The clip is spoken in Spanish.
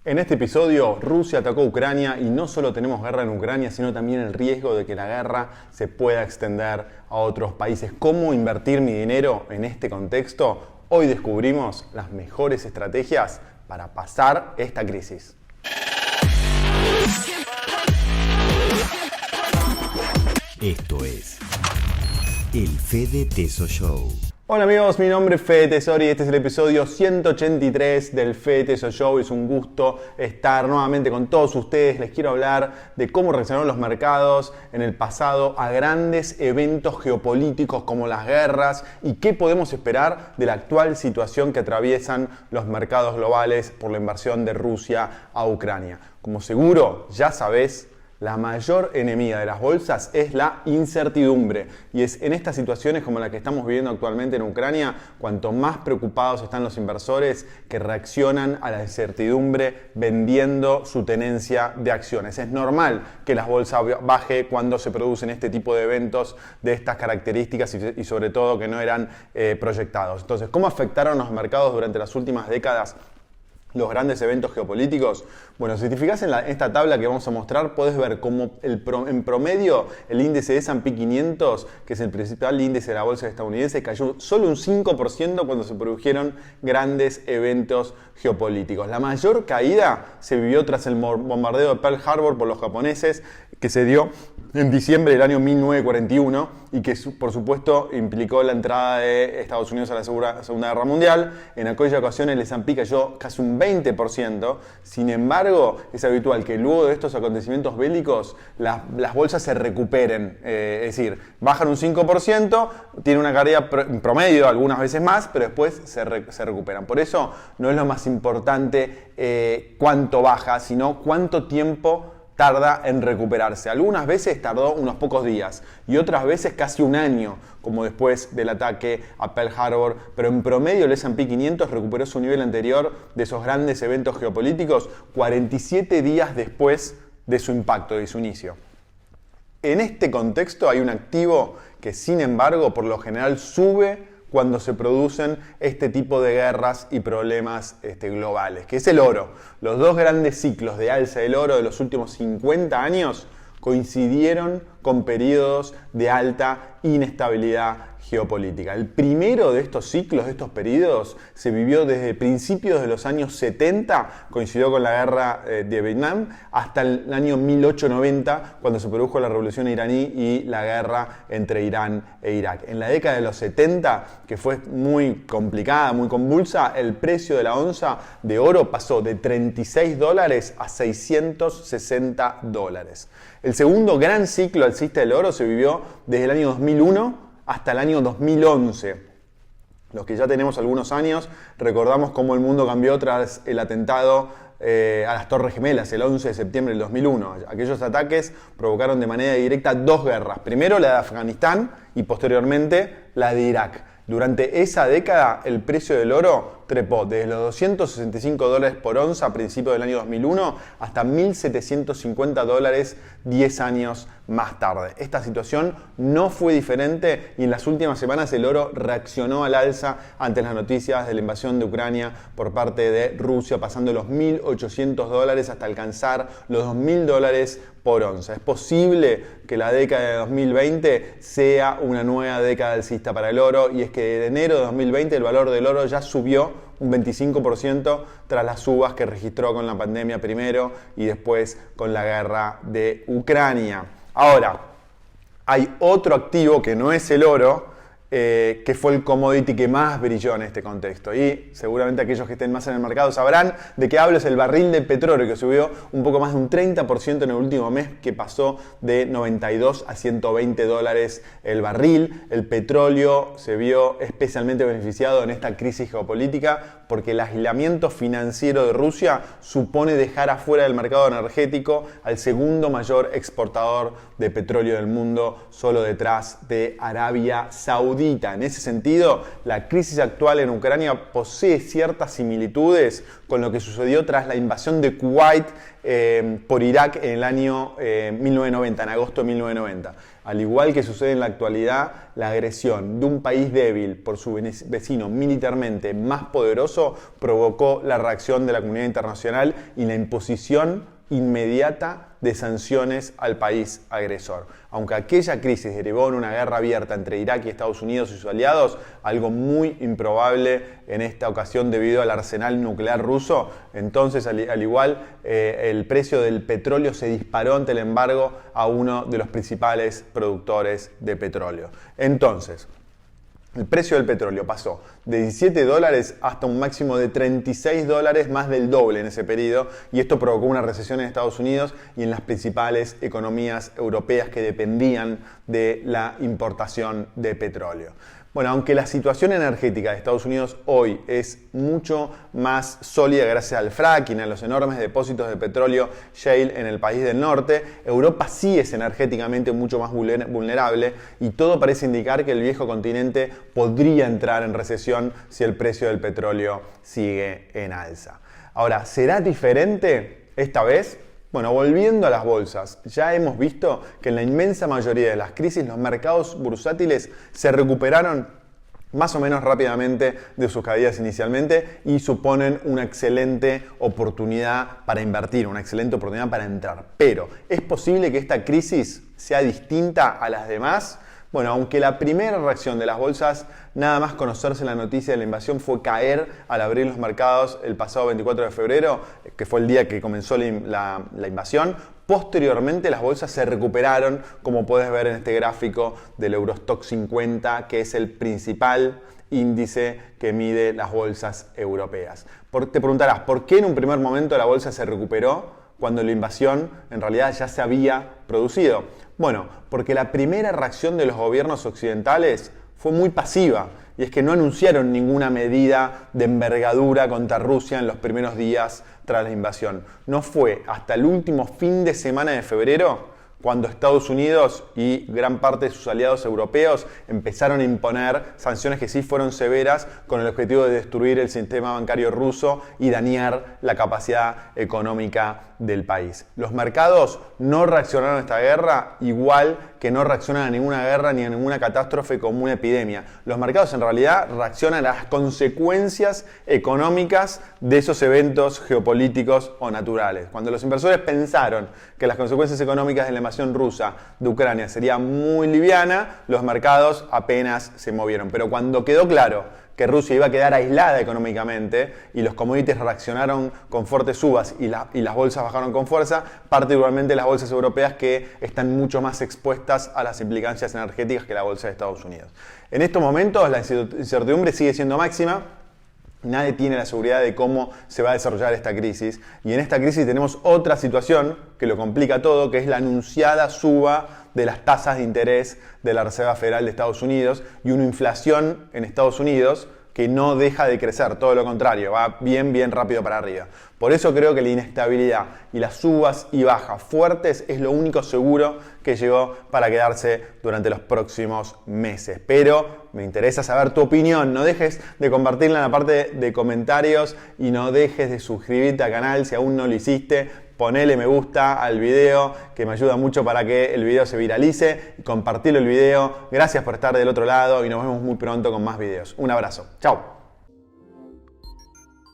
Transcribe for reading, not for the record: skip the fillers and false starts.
En este episodio, Rusia atacó a Ucrania y no solo tenemos guerra en Ucrania, sino también el riesgo de que la guerra se pueda extender a otros países. ¿Cómo invertir mi dinero en este contexto? Hoy descubrimos las mejores estrategias para pasar esta crisis. Esto es el Fede Teso Show. Hola amigos, mi nombre es Fede Tesori y este es el episodio 183 del Fede Teso Show. Es un gusto estar nuevamente con todos ustedes. Les quiero hablar de cómo reaccionaron los mercados en el pasado a grandes eventos geopolíticos como las guerras y qué podemos esperar de la actual situación que atraviesan los mercados globales por la invasión de Rusia a Ucrania. Como seguro ya sabés, la mayor enemiga de las bolsas es la incertidumbre. Y es en estas situaciones como la que estamos viviendo actualmente en Ucrania, cuanto más preocupados están los inversores que reaccionan a la incertidumbre vendiendo su tenencia de acciones. Es normal que las bolsas baje cuando se producen este tipo de eventos de estas características y sobre todo que no eran proyectados. Entonces, ¿cómo afectaron los mercados durante las últimas décadas los grandes eventos geopolíticos? Bueno, si te fijas en esta tabla que vamos a mostrar, podés ver cómo en promedio el índice de S&P 500, que es el principal índice de la bolsa estadounidense, cayó solo un 5% cuando se produjeron grandes eventos geopolíticos. La mayor caída se vivió tras el bombardeo de Pearl Harbor por los japoneses, que se dio en diciembre del año 1941 y que por supuesto implicó la entrada de Estados Unidos a la Segunda Guerra Mundial. En aquella ocasión el S&P cayó casi un 20%. Sin embargo, es habitual que luego de estos acontecimientos bélicos las bolsas se recuperen. Es decir, bajan un 5%, tiene una caída en promedio algunas veces más, pero después se recuperan. Por eso no es lo más importante cuánto baja, sino cuánto tiempo tarda en recuperarse. Algunas veces tardó unos pocos días y otras veces casi un año, como después del ataque a Pearl Harbor, pero en promedio el S&P 500 recuperó su nivel anterior de esos grandes eventos geopolíticos 47 días después de su impacto, de su inicio. En este contexto hay un activo que sin embargo por lo general sube cuando se producen este tipo de guerras y problemas globales, que es el oro. Los dos grandes ciclos de alza del oro de los últimos 50 años coincidieron con periodos de alta inestabilidad geopolítica. El primero de estos ciclos, de estos periodos, se vivió desde principios de los años 70, coincidió con la guerra de Vietnam, hasta el año 1890, cuando se produjo la revolución iraní y la guerra entre Irán e Irak. En la década de los 70, que fue muy complicada, muy convulsa, el precio de la onza de oro pasó de $36 a $660. El segundo gran ciclo alcista del oro se vivió desde el año 2001 hasta el año 2011. Los que ya tenemos algunos años, recordamos cómo el mundo cambió tras el atentado a las Torres Gemelas, el 11 de septiembre del 2001. Aquellos ataques provocaron de manera directa dos guerras. Primero la de Afganistán y posteriormente la de Irak. Durante esa década, el precio del oro trepó desde los $265 por onza a principios del año 2001 hasta $1.750 10 años más tarde. Esta situación no fue diferente y en las últimas semanas el oro reaccionó al alza ante las noticias de la invasión de Ucrania por parte de Rusia, pasando los $1.800 hasta alcanzar los $2.000 por onza. Es posible que la década de 2020 sea una nueva década alcista para el oro, y es que de enero de 2020 el valor del oro ya subió un 25% tras las subas que registró con la pandemia primero y después con la guerra de Ucrania. Ahora, hay otro activo que no es el oro, que fue el commodity que más brilló en este contexto. Y seguramente aquellos que estén más en el mercado sabrán de qué hablo. Es el barril de petróleo, que subió un poco más de un 30% en el último mes, que pasó de $92 a $120 el barril. El petróleo se vio especialmente beneficiado en esta crisis geopolítica porque el aislamiento financiero de Rusia supone dejar afuera del mercado energético al segundo mayor exportador de petróleo del mundo, solo detrás de Arabia Saudí. inaudita. En ese sentido, la crisis actual en Ucrania posee ciertas similitudes con lo que sucedió tras la invasión de Kuwait por Irak en el año 1990, en agosto de 1990. Al igual que sucede en la actualidad, la agresión de un país débil por su vecino militarmente más poderoso provocó la reacción de la comunidad internacional y la imposición inmediata de sanciones al país agresor. Aunque aquella crisis derivó en una guerra abierta entre Irak y Estados Unidos y sus aliados, algo muy improbable en esta ocasión debido al arsenal nuclear ruso, entonces al igual el precio del petróleo se disparó ante el embargo a uno de los principales productores de petróleo. Entonces, el precio del petróleo pasó de $17 hasta un máximo de $36, más del doble en ese periodo, y esto provocó una recesión en Estados Unidos y en las principales economías europeas que dependían de la importación de petróleo. Bueno, aunque la situación energética de Estados Unidos hoy es mucho más sólida gracias al fracking, a los enormes depósitos de petróleo shale en el país del norte, Europa sí es energéticamente mucho más vulnerable y todo parece indicar que el viejo continente podría entrar en recesión si el precio del petróleo sigue en alza. Ahora, ¿será diferente esta vez? Bueno, volviendo a las bolsas, ya hemos visto que en la inmensa mayoría de las crisis los mercados bursátiles se recuperaron más o menos rápidamente de sus caídas inicialmente y suponen una excelente oportunidad para invertir, una excelente oportunidad para entrar. Pero, ¿es posible que esta crisis sea distinta a las demás? Bueno, aunque la primera reacción de las bolsas, nada más conocerse la noticia de la invasión, fue caer al abrir los mercados el pasado 24 de febrero, que fue el día que comenzó la invasión, posteriormente las bolsas se recuperaron, como puedes ver en este gráfico del Eurostoxx 50, que es el principal índice que mide las bolsas europeas. Te preguntarás, ¿por qué en un primer momento la bolsa se recuperó cuando la invasión en realidad ya se había producido? Bueno, porque la primera reacción de los gobiernos occidentales fue muy pasiva, y es que no anunciaron ninguna medida de envergadura contra Rusia en los primeros días tras la invasión. No fue hasta el último fin de semana de febrero cuando Estados Unidos y gran parte de sus aliados europeos empezaron a imponer sanciones que sí fueron severas con el objetivo de destruir el sistema bancario ruso y dañar la capacidad económica del país. Los mercados no reaccionaron a esta guerra igual que no reaccionan a ninguna guerra ni a ninguna catástrofe como una epidemia. Los mercados en realidad reaccionan a las consecuencias económicas de esos eventos geopolíticos o naturales. Cuando los inversores pensaron que las consecuencias económicas de la invasión rusa de Ucrania sería muy liviana, los mercados apenas se movieron. Pero cuando quedó claro que Rusia iba a quedar aislada económicamente y los commodities reaccionaron con fuertes subas y las bolsas bajaron con fuerza, particularmente las bolsas europeas que están mucho más expuestas a las implicancias energéticas que la bolsa de Estados Unidos. En estos momentos la incertidumbre sigue siendo máxima. Nadie tiene la seguridad de cómo se va a desarrollar esta crisis, y en esta crisis tenemos otra situación que lo complica todo, que es la anunciada suba de las tasas de interés de la Reserva Federal de Estados Unidos y una inflación en Estados Unidos que no deja de crecer, todo lo contrario, va bien rápido para arriba. Por eso creo que la inestabilidad y las subas y bajas fuertes es lo único seguro que llegó para quedarse durante los próximos meses. Pero me interesa saber tu opinión, no dejes de compartirla en la parte de comentarios y no dejes de suscribirte al canal si aún no lo hiciste. Ponele me gusta al video, que me ayuda mucho para que el video se viralice. Compartilo el video. Gracias por estar del otro lado y nos vemos muy pronto con más videos. Un abrazo. Chao.